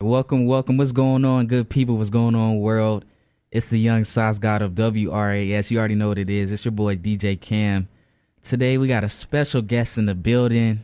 Welcome, welcome. What's going on, good people? What's going on, world? It's the young sauce god of WRAS. You already know what it is. It's your boy, DJ Cam. Today, we got a special guest in the building.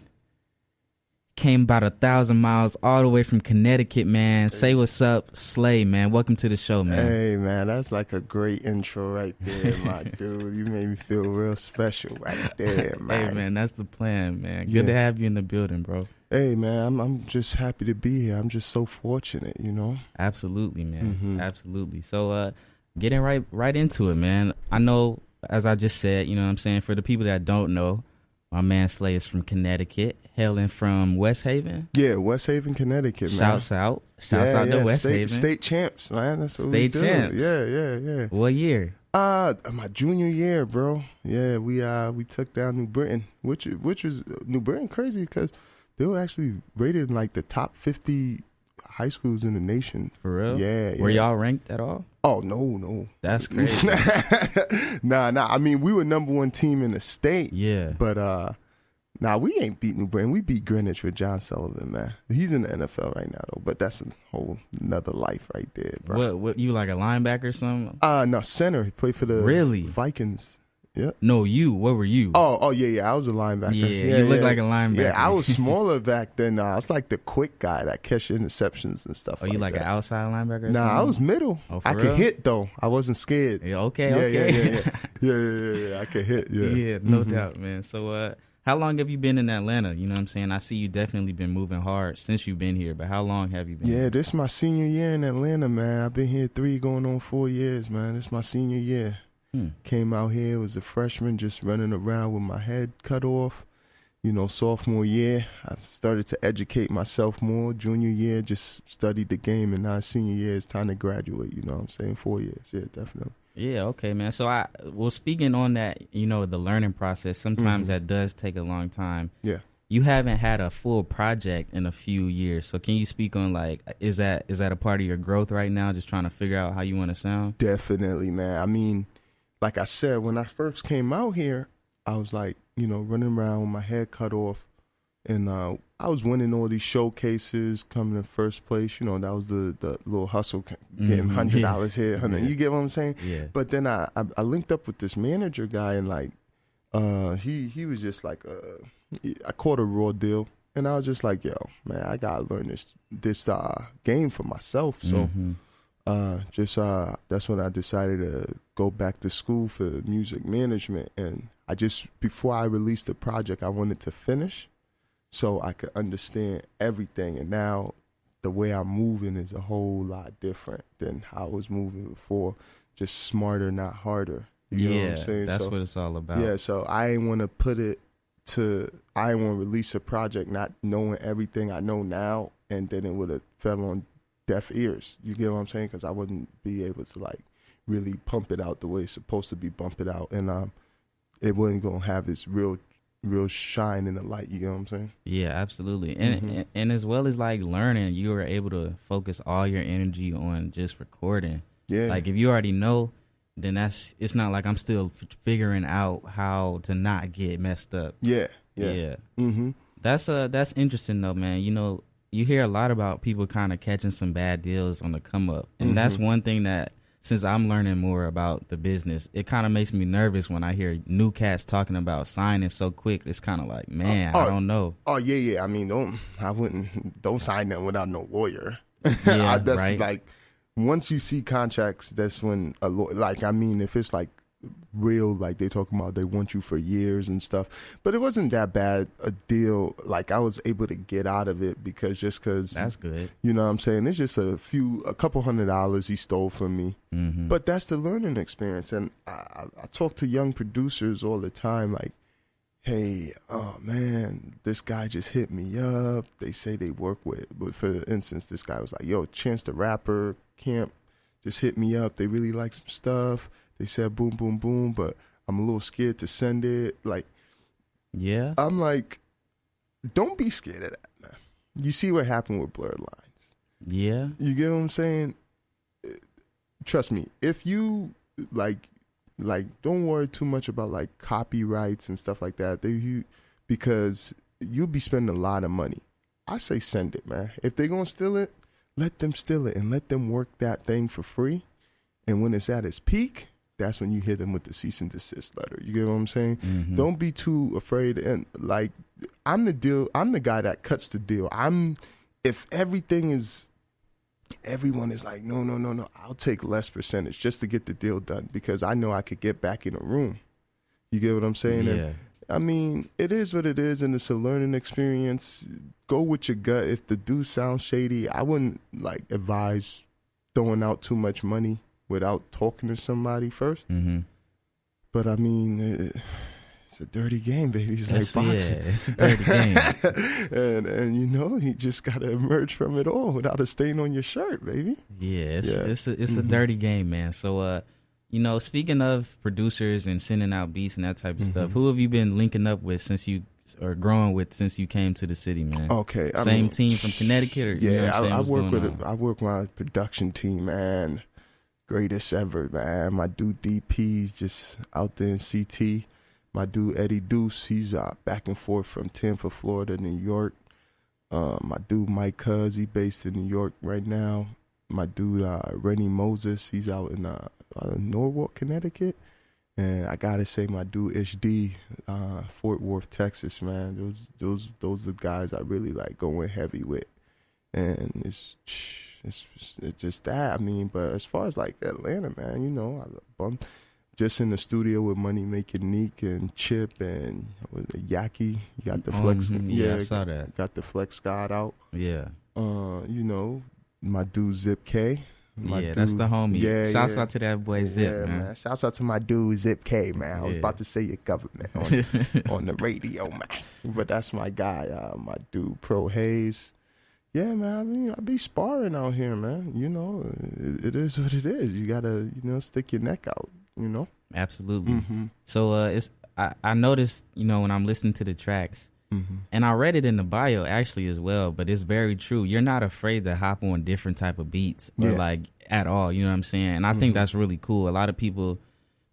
Came about 1,000 miles all the way from Connecticut, man. Say what's up, Slay, man. Welcome to the show, man. Hey, man, that's like a great intro right there, my dude. You made me feel real special right there, man. Hey, man, that's the plan, man. Good to have you in the building, bro. Hey, man, I'm just happy to be here. I'm just so fortunate, you know? Absolutely, man. Absolutely. So, getting right into it, man. I know, as I just said, you know what I'm saying, for the people that don't know, my man Slay is from Connecticut, hailing from West Haven. Yeah, West Haven, Connecticut, man. Shouts out to West Haven. State champs, man. That's what State we do. champs. Yeah. What year? My junior year, bro. Yeah, we took down New Britain, which was New Britain crazy because they were actually rated in like the top 50 high schools in the nation. For real? Yeah. Were y'all ranked at all? Oh, no. That's crazy. Nah. I mean, we were number one team in the state. Yeah. But, we ain't beat New Britain. We beat Greenwich with John Sullivan, man. He's in the NFL right now, though. But that's a whole nother life right there, bro. What you like a linebacker or something? No, center. He played for the Vikings. Yeah. No, you. What were you? Oh, yeah. I was a linebacker. Yeah, you look like a linebacker. Yeah, I was smaller back then. I was like the quick guy that catch interceptions and stuff. Oh, you like that. an outside linebacker? Or Nah, something? I was middle. Oh, for I real? could hit though. I wasn't scared. Yeah, okay. Yeah. I could hit. Yeah. Yeah, no doubt, man. So, how long have you been in Atlanta? You know what I'm saying? I see you definitely been moving hard since you've been here, but how long have you been? Yeah, this is my senior year in Atlanta, man. I've been here 3 going on 4 years, man. This is my senior year. Came out here, was a freshman, just running around with my head cut off. You know, sophomore year, I started to educate myself more. Junior year, just studied the game, and now senior year, it's time to graduate. You know what I'm saying? 4 years, yeah, definitely. Yeah, okay, man. So, speaking on that, you know, the learning process, sometimes that does take a long time. Yeah. You haven't had a full project in a few years. So can you speak on, like, is that a part of your growth right now, just trying to figure out how you want to sound? Definitely, man. I mean, like I said, when I first came out here, I was like, you know, running around with my head cut off. And I was winning all these showcases, coming in first place. You know, that was the little hustle, getting $100 here. You get what I'm saying? Yeah. But then I linked up with this manager guy, and like, he was just like, I caught a raw deal, and I was just like, yo, man, I gotta learn this game for myself. So, that's when I decided to go back to school for music management, and before I released the project, I wanted to finish, so I could understand everything. And now the way I'm moving is a whole lot different than how I was moving before. Just smarter, not harder. You know what I'm saying? That's what it's all about. Yeah, so I ain't want to release a project not knowing everything I know now, and then it would have fell on deaf ears. You get what I'm saying? Because I wouldn't be able to like really pump it out the way it's supposed to be bumped out, and it wasn't gonna have this real shine in the light. You know what I'm saying? Yeah, absolutely. And as well as like learning, you were able to focus all your energy on just recording. Yeah. Like if you already know, then it's not like I'm still figuring out how to not get messed up. Yeah. That's interesting though, man. You know, you hear a lot about people kind of catching some bad deals on the come up, and that's one thing that, since I'm learning more about the business, it kind of makes me nervous when I hear new cats talking about signing so quick. It's kind of like, man, I don't know. Oh yeah. I mean, don't sign them without no lawyer. Yeah, that's right. Like, once you see contracts, that's when a lawyer. Like, I mean, if it's like real, like they talking about they want you for years and stuff, but it wasn't that bad a deal. Like, I was able to get out of it because that's good. You know what I'm saying? It's just a couple $100 he stole from me, but that's the learning experience. And I talk to young producers all the time, like, hey, oh man, this guy just hit me up. They say they work with, but for instance, this guy was like, yo, Chance the Rapper Camp just hit me up. They really like some stuff. They said boom, boom, boom, but I'm a little scared to send it. Like, yeah, I'm like, don't be scared of that, man. You see what happened with Blurred Lines. Yeah. You get what I'm saying? Trust me, if you, like, don't worry too much about, like, copyrights and stuff like that. Because you'll be spending a lot of money. I say send it, man. If they're going to steal it, let them steal it and let them work that thing for free. And when it's at its peak, that's when you hit them with the cease and desist letter. You get what I'm saying? Mm-hmm. Don't be too afraid. And like, I'm the guy that cuts the deal. If everyone is like, no, I'll take less percentage just to get the deal done because I know I could get back in a room. You get what I'm saying? Yeah. And, I mean, it is what it is, and it's a learning experience. Go with your gut. If the dude sounds shady, I wouldn't like advise throwing out too much money without talking to somebody first. Mm-hmm. But I mean, it's a dirty game, baby. It's like boxing. Yeah, it's a dirty game. and you just gotta emerge from it all without a stain on your shirt, baby. Yeah, it's a dirty game, man. So speaking of producers and sending out beats and that type of stuff, who have you been linking up with since you came to the city, man? Okay, same team from Connecticut, or I work with my production team, man. Greatest ever, man. My dude DP's just out there in CT. My dude Eddie Deuce, he's back and forth from Tampa, Florida, New York. My dude Mike Cuz, he based in New York right now. My dude Rennie Moses, he's out in Norwalk, Connecticut. And I gotta say, my dude Ish D, Fort Worth, Texas, man. Those are the guys I really like going heavy with. And it's just that. I mean, but as far as like Atlanta, man, I bumped just in the studio with Money Making Neek and Chip and Yaki. You got the Flex. Yeah, I saw that. Got the Flex God out. Yeah. My dude Zip K. That's the homie. Yeah, Shouts out to that boy Zip, yeah, man. Shouts out to my dude Zip K, man. I was about to say your government on the radio, man. But that's my guy, my dude Pro Hayes. Yeah, man. I mean, I be sparring out here, man. It is what it is. You gotta, stick your neck out. Absolutely. Mm-hmm. So I noticed, when I'm listening to the tracks, and I read it in the bio actually as well, but it's very true. You're not afraid to hop on different type of beats or like at all. You know what I'm saying? And I think that's really cool. A lot of people,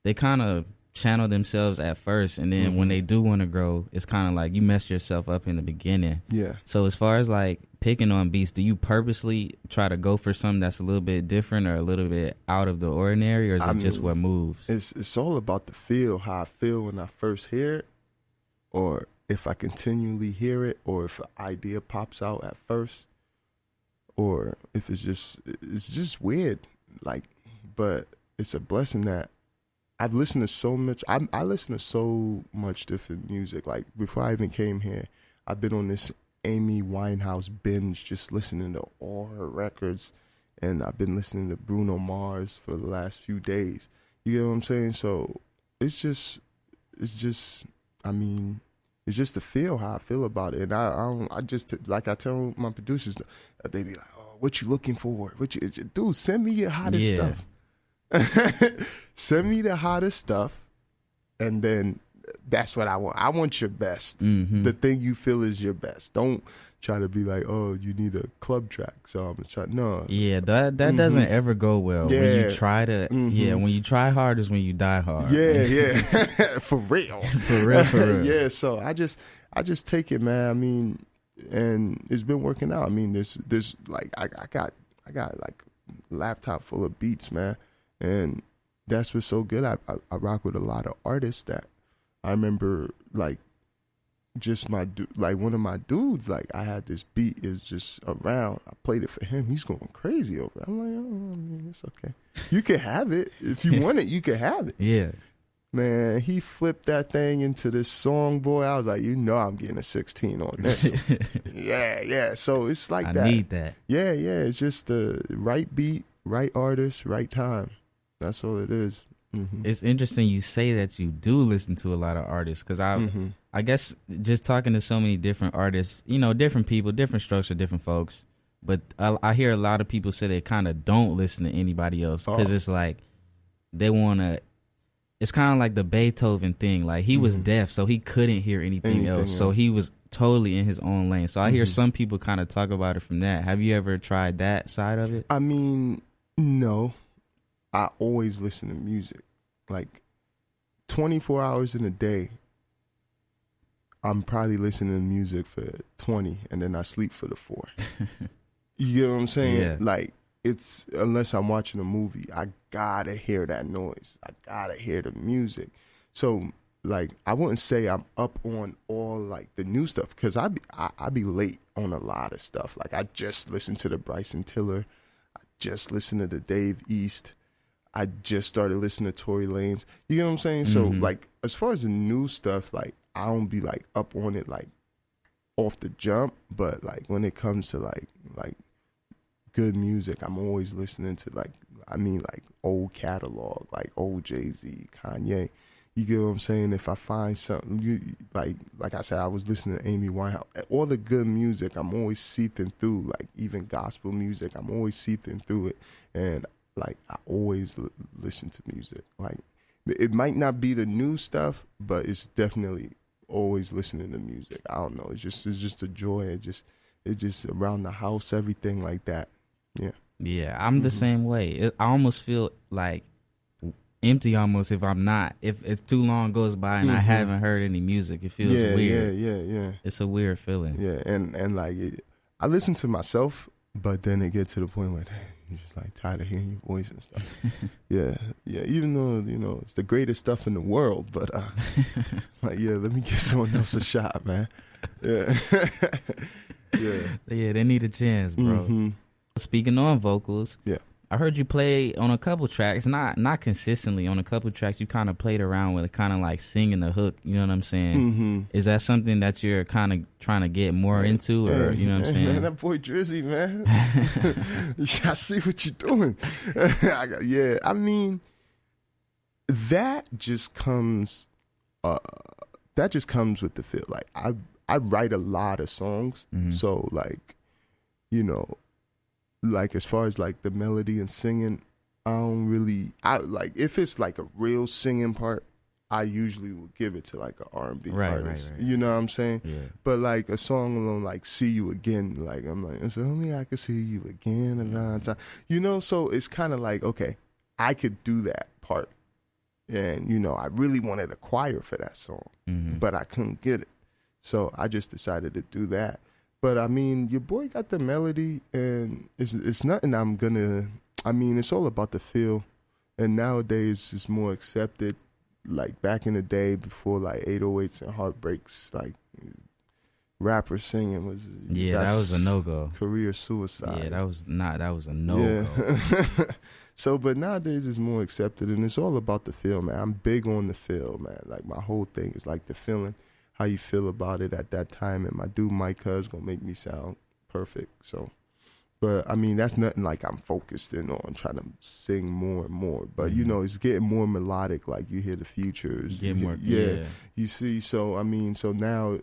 they kind of channel themselves at first, and then when they do want to grow, it's kind of like you messed yourself up in the beginning. Yeah. So as far as like picking on beats, do you purposely try to go for something that's a little bit different or a little bit out of the ordinary, or is it just what moves? It's all about the feel, how I feel when I first hear it, or if I continually hear it, or if an idea pops out at first, or if it's just weird, like, but it's a blessing that I've listened to so much. I listen to so much different music. Like before I even came here, I've been on this Amy Winehouse binge, just listening to all her records, and I've been listening to Bruno Mars for the last few days. You get what I'm saying? So it's just the feel, how I feel about it. And I just like I tell my producers, they be like, "Oh, what you looking for? Dude, send me your hottest stuff." Send me the hottest stuff, and then that's what I want. I want your best. The thing you feel is your best. Don't try to be like, oh, you need a club track, so I'm gonna try. No. Yeah, that doesn't ever go well. Yeah. When you try to, when you try hard is when you die hard. Yeah. For real. For real. Yeah. So I just take it, man. I mean, and it's been working out. I mean, there's like I got like a laptop full of beats, man. And that's what's so good. I rock with a lot of artists that I remember, like, just one of my dudes, like, I had this beat is just around. I played it for him. He's going crazy over it. I'm like, oh, man, it's okay. You can have it. If you want it, you can have it. Yeah. Man, he flipped that thing into this song, boy. I was like, I'm getting a 16 on this. Yeah. So it's like that. I need that. Yeah. It's just the right beat, right artist, right time. That's all it is. It's interesting you say that you do listen to a lot of artists, because I guess just talking to so many different artists, different people, different strokes for different folks. But I hear a lot of people say they kind of don't listen to anybody else because it's like they want to. It's kind of like the Beethoven thing. Like he was deaf, so he couldn't hear anything else. So he was totally in his own lane. So I hear some people kind of talk about it from that. Have you ever tried that side of it? I mean, no. I always listen to music. Like 24 hours in a day, I'm probably listening to music for 20, and then I sleep for the 4. You get what I'm saying? Yeah. Like, it's, unless I'm watching a movie, I gotta hear that noise. I gotta hear the music. So, like, I wouldn't say I'm up on all, like, the new stuff, because I be late on a lot of stuff. Like, I just listened to the Bryson Tiller. I just listened to the Dave East. I just started listening to Tory Lanez. You get what I'm saying? So, like, as far as the new stuff, like, I don't be, like, up on it, like, off the jump. But, like, when it comes to, like good music, I'm always listening to, like, old catalog, like old Jay-Z, Kanye. You get what I'm saying? If I find something, like I said, I was listening to Amy Winehouse. All the good music, I'm always seething through. Like, even gospel music, I'm always seething through it. And, like, I always listen to music. Like, it might not be the new stuff, but it's definitely always listening to music. I don't know. It's just a joy. It's just around the house, everything like that. Yeah. Yeah, I'm the same way. I almost feel like empty almost if it's too long goes by and I haven't heard any music. It feels weird. Yeah. It's a weird feeling. Yeah, and like, I listen to myself, but then it gets to the point where, dang, you're just like tired of hearing your voice and stuff. yeah. Even though, it's the greatest stuff in the world, but like, yeah, let me give someone else a shot, man. Yeah. Yeah, they need a chance, bro. Speaking on vocals, yeah, I heard you play on a couple tracks, not consistently. On a couple tracks, you kind of played around with kind of like singing the hook. You know what I'm saying? Is that something that you're kind of trying to get more into, or you know what I'm saying? Man, that boy Drizzy, man. I see what you're doing. Yeah, I mean, that just comes with the feel. Like, I write a lot of songs, so, like, like, as far as, like, the melody and singing, I like, if it's like a real singing part, I usually will give it to, like, an R&B artist. Right. You know what I'm saying? Yeah. But, like, a song alone, like, See You Again, like, I'm like, it's only I could see you again another time. So it's kind of like, okay, I could do that part. And, I really wanted a choir for that song, but I couldn't get it. So I just decided to do that. But, I mean, your boy got the melody, and it's nothing it's all about the feel. And nowadays it's more accepted. Like, back in the day, before, like, 808s and heartbreaks, like, rappers singing was... Yeah, that was a no-go. Career suicide. Yeah, that was a no-go. Yeah. So, but nowadays it's more accepted, and it's all about the feel, man. I'm big on the feel, man. Like, my whole thing is, like, the feeling, how you feel about it at that time. And my dude Mike Cuz gonna make me sound perfect. So, but I mean, that's nothing like I'm focused in on trying to sing more and more. But it's getting more melodic. Like, you hear the Futures, yeah. You see, so I mean, so now,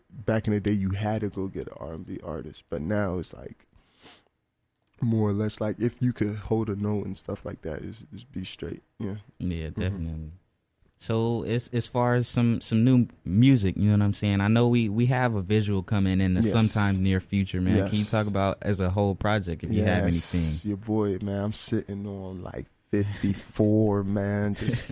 back in the day, you had to go get an R&B artist, but now it's like more or less like, if you could hold a note and stuff like that, is be straight. Yeah. Yeah, definitely. So as far as some new music, you know what I'm saying? I know we have a visual coming in the sometime near future, man. Yes. Can you talk about as a whole project, if you have anything? Your boy, man, I'm sitting on like 54, man. Just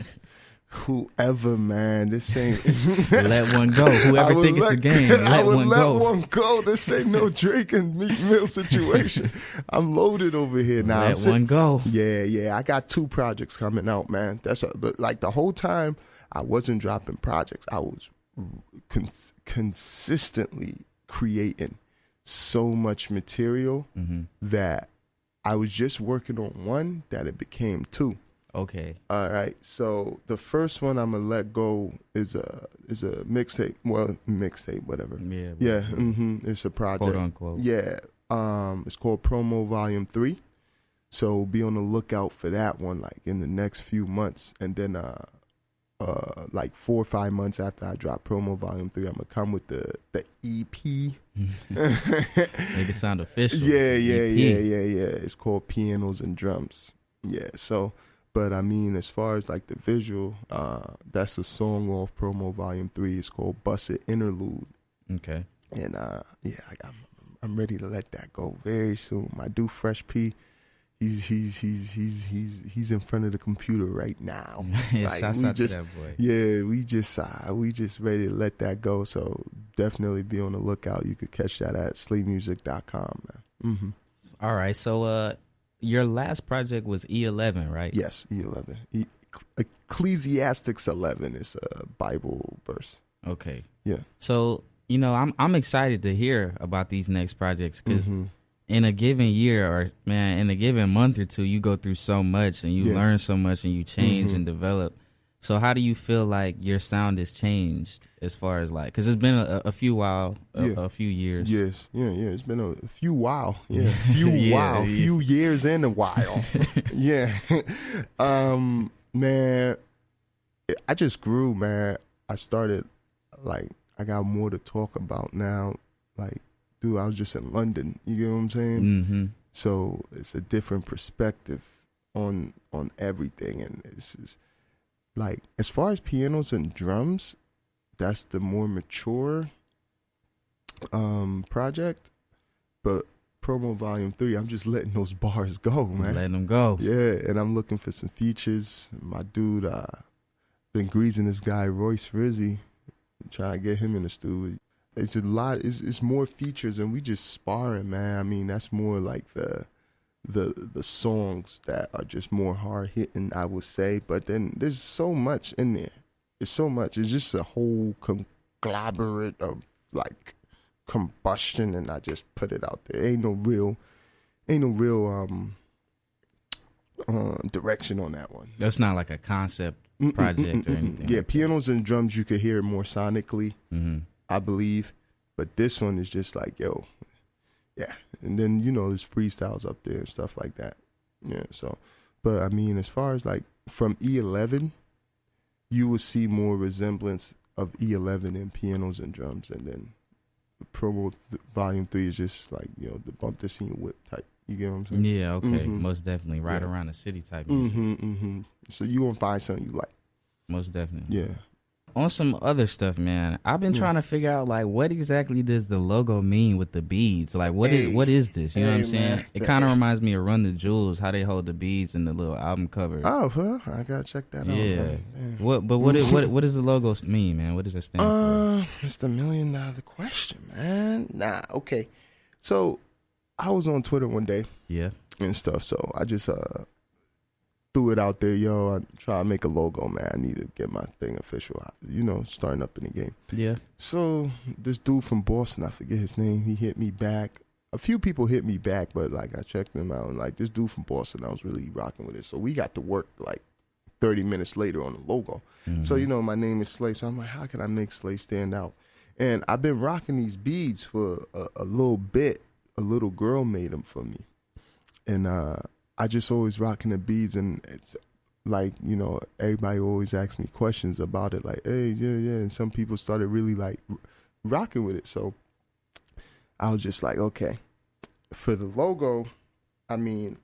whoever, man. This ain't let one go. Whoever think it's a game, let one go. This ain't no Drake and Meek Mill situation. I'm loaded over here now. Let one go. Yeah. I got 2 projects coming out, man. But like, the whole time I wasn't dropping projects, I was consistently creating so much material that I was just working on one that it became 2. Okay. All right. So the first one I'm gonna let go is a mixtape. Well, mixtape, whatever. Yeah. It's a project. Quote unquote. Yeah. It's called Promo Volume 3. So be on the lookout for that one, like, in the next few months. And then like 4 or 5 months after I drop Promo Volume 3, I'm gonna come with the EP. Make it sound official. Yeah. It's called Pianos and Drums. Yeah. So. But I mean, as far as like the visual, that's a song off Promo Volume 3. It's called Bust It Interlude. Okay. And I'm ready to let that go very soon. My dude Fresh P, he's in front of the computer right now. Like, shouts out to that boy. Yeah, we just ready to let that go. So definitely be on the lookout. You could catch that at sleepmusic.com, man. All right. So your last project was E11, right? Yes, E11. Ecclesiastics 11 is a Bible verse. Okay. Yeah. So, I'm excited to hear about these next projects because Mm-hmm. in a given year or in a given month or two, you go through so much and you learn so much and you change and develop. So how do you feel like your sound has changed as far as like, because it's been a few years. Yes, yeah. It's been a few while. Yeah, few years and a while. Yeah. Man, I just grew, man. I started, like, I got more to talk about now. Like, dude, I was just in London. You get what I'm saying? Mm-hmm. So it's a different perspective on everything, and it's like, as far as pianos and drums, that's the more mature project. But Promo Volume 3, I'm just letting those bars go, man. Letting them go. Yeah, and I'm looking for some features. My dude, been greasing this guy, Royce Rizzy, trying to get him in the studio. It's a lot, it's more features, and we just sparring, man. I mean, that's more like the songs that are just more hard hitting, I would say. But then there's so much in there. There's so much. It's just a whole conglomerate of like combustion, and I just put it out there. Ain't no real direction on that one. That's not like a concept project or anything. Yeah, like pianos and drums you could hear more sonically, I believe. But this one is just like, yo, yeah. And then, there's freestyles up there and stuff like that. Yeah, so. But, I mean, as far as, like, from E11, you will see more resemblance of E11 in pianos and drums. And then Promo Volume 3 is just, like, the bump the scene whip type. You get what I'm saying? Yeah, okay. Most definitely. Right around the city type music. So you going to find something you like. Most definitely. Yeah. On some other stuff, man, I've been trying to figure out, like, what exactly does the logo mean with the beads? Like, what is this? You know what I'm saying? Man. It kind of reminds me of Run the Jewels, how they hold the beads in the little album cover. Oh, well, I got to check that out. Yeah. What does the logo mean, man? What does it stand for? It's the $1 million question, man. Nah, okay. So, I was on Twitter one day. Yeah. And stuff, so I just threw it out there, yo. I try to make a logo, man. I need to get my thing official, starting up in the game. Yeah. So this dude from Boston, I forget his name, he hit me back. A few people hit me back, but like I checked them out, and like this dude from Boston, I was really rocking with it. So we got to work like 30 minutes later on the logo. So my name is Slay, so I'm like, how can I make Slay stand out? And I've been rocking these beads for a little bit. A little girl made them for me, and I just always rocking the beads, and it's like, everybody always asks me questions about it, like, hey, yeah, and some people started really like rocking with it. So I was just like, okay, for the logo, I mean,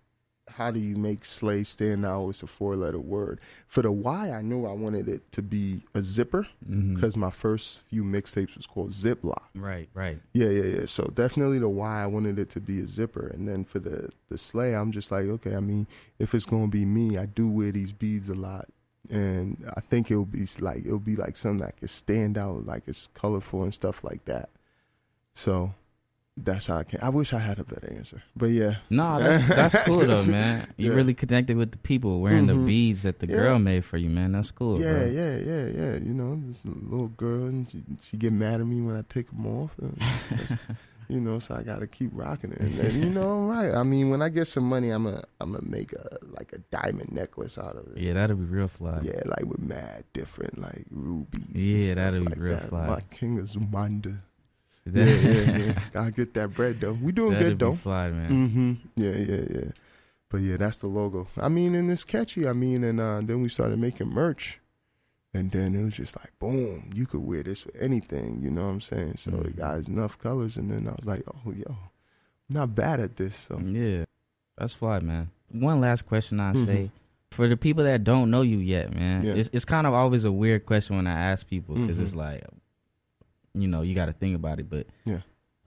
how do you make Slay stand out? It's a 4-letter word. For the Y, I knew I wanted it to be a zipper, because my first few mixtapes was called Ziploc. Right. Yeah. So definitely the Y, I wanted it to be a zipper. And then for the Slay, I'm just like, okay, I mean, if it's going to be me, I do wear these beads a lot. And I think it'll be like something that can stand out, like it's colorful and stuff like that. So that's how I can. I wish I had a better answer, but yeah. No, that's cool though, man. You really connected with the people wearing the beads that the girl made for you, man. That's cool. Yeah, bro. yeah. This little girl, and she get mad at me when I take them off. So I gotta keep rocking it. And then, right. I mean, when I get some money, I'm gonna make a diamond necklace out of it. Yeah, that'll be real fly. Yeah, like with mad different like rubies. Yeah, that'll be like real that. fly. My king is Wanda. Yeah. Gotta get that bread though. We doing good though. Fly, man. Yeah. But yeah, that's the logo. I mean, and it's catchy. I mean, and then we started making merch, and then it was just like, boom, you could wear this with anything. You know what I'm saying? So it got enough colors, and then I was like, oh, yo, I'm not bad at this. So yeah, that's fly, man. One last question I say. For the people that don't know you yet, man, it's kind of always a weird question when I ask people, because it's like, you got to think about it, but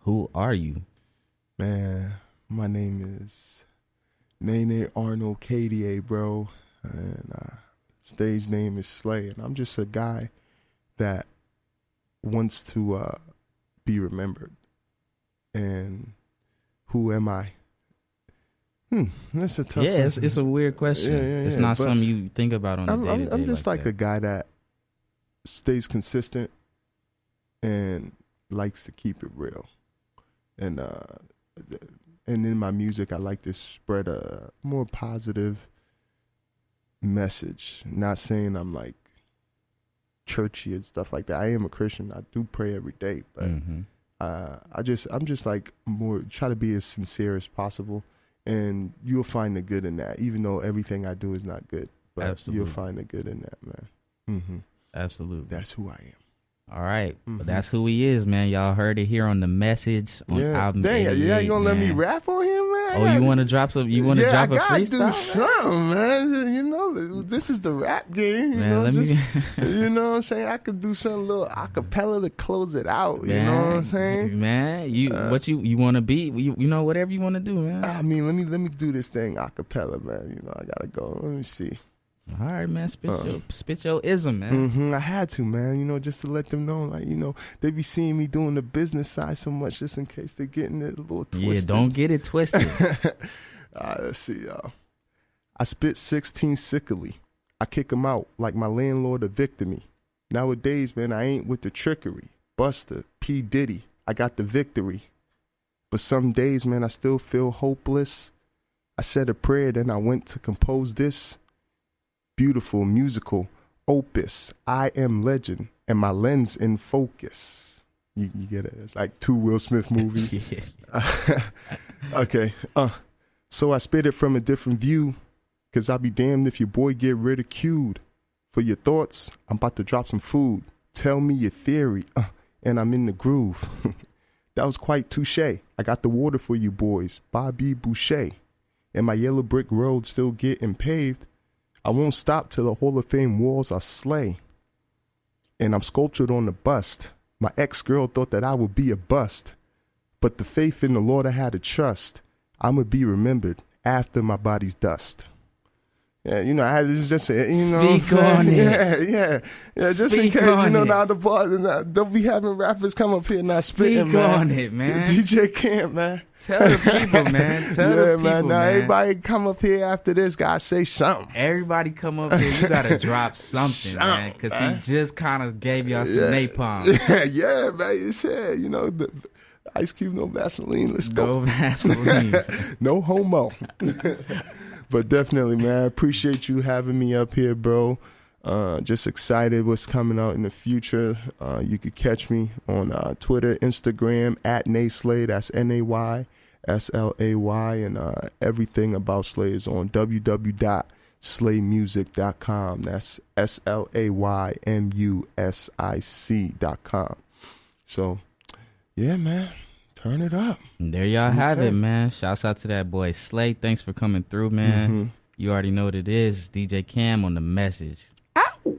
who are you? Man, my name is Nene Arnold KDA, bro, and stage name is Slay, and I'm just a guy that wants to be remembered. And who am I? That's a tough. Yeah, it's a weird question. It's not something you think about on a day-to-day. I'm just like that. a guy that stays consistent and likes to keep it real, and in my music, I like to spread a more positive message. Not saying I'm like churchy and stuff like that. I am a Christian. I do pray every day, but I'm just like more try to be as sincere as possible, and you'll find the good in that. Even though everything I do is not good, but Absolutely. you'll find the good in that, man. Absolutely. That's who I am. All right. But that's who he is, man. Y'all heard it here on The Message on album Dang, 88, you gonna let me man. rap on him, man? Oh, you want to drop some? You want to drop a I gotta freestyle? do something, man. You know, this is the rap game. You Man, know, let me- you know what I'm saying? I could do something little acapella to close it out. Man, You know what I'm saying? Man, you want to be? You know, whatever you want to do, man. I mean, let me do this thing acapella, man. You know, I gotta go. Let me see. All right, man. Spit your ism, man. I had to, man. You know, just to let them know, like, you know, they be seeing me doing the business side so much, just in case they're getting it a little twisted. Yeah, don't get it twisted. All right, let's see, y'all. I spit 16 sickly. I kick 'em out like my landlord evicted me. Nowadays, man, I ain't with the trickery. Buster, P. Diddy, I got the victory. But some days, man, I still feel hopeless. I said a prayer, then I went to compose this beautiful musical opus. I am legend, and my lens in focus. You get it? It's like 2 Will Smith movies. Yeah. Okay. So I spit it from a different view, 'cause I'll be damned if your boy get ridiculed. For your thoughts, I'm about to drop some food. Tell me your theory, and I'm in the groove. That was quite touche. I got the water for you boys, Bobby Boucher. And my yellow brick road still getting paved. I won't stop till the Hall of Fame walls are slay. And I'm sculptured on the bust. My ex-girl thought that I would be a bust. But the faith in the Lord I had to trust. I'ma be remembered after my body's dust. Yeah, you know, I had to just say, you know. Speak on it. Yeah. Just in Speak case, on you know, it. now the bars, don't be having rappers come up here not spitting, Speak man. on it, man. DJ Camp, man. Tell the people, man. Tell the people, man. Now man. everybody come up here after this, gotta say something. Everybody come up here. You gotta drop something, man, because he just kind of gave y'all some napalm. Yeah, man. You said, you know, the Ice Cube, no Vaseline. Let's go. No Vaseline. No homo. But definitely, man, I appreciate you having me up here, bro. Just excited what's coming out in the future. You could catch me on Twitter, Instagram, at Nayslay. That's NAYSLAY. And everything about Slay is on www.slaymusic.com. That's SLAYMUSIC.com. So, yeah, man. Turn it up. There y'all have it, man. Shouts out to that boy Slay. Thanks for coming through, man. You already know what it is. It's DJ Cam on The Message. Ow!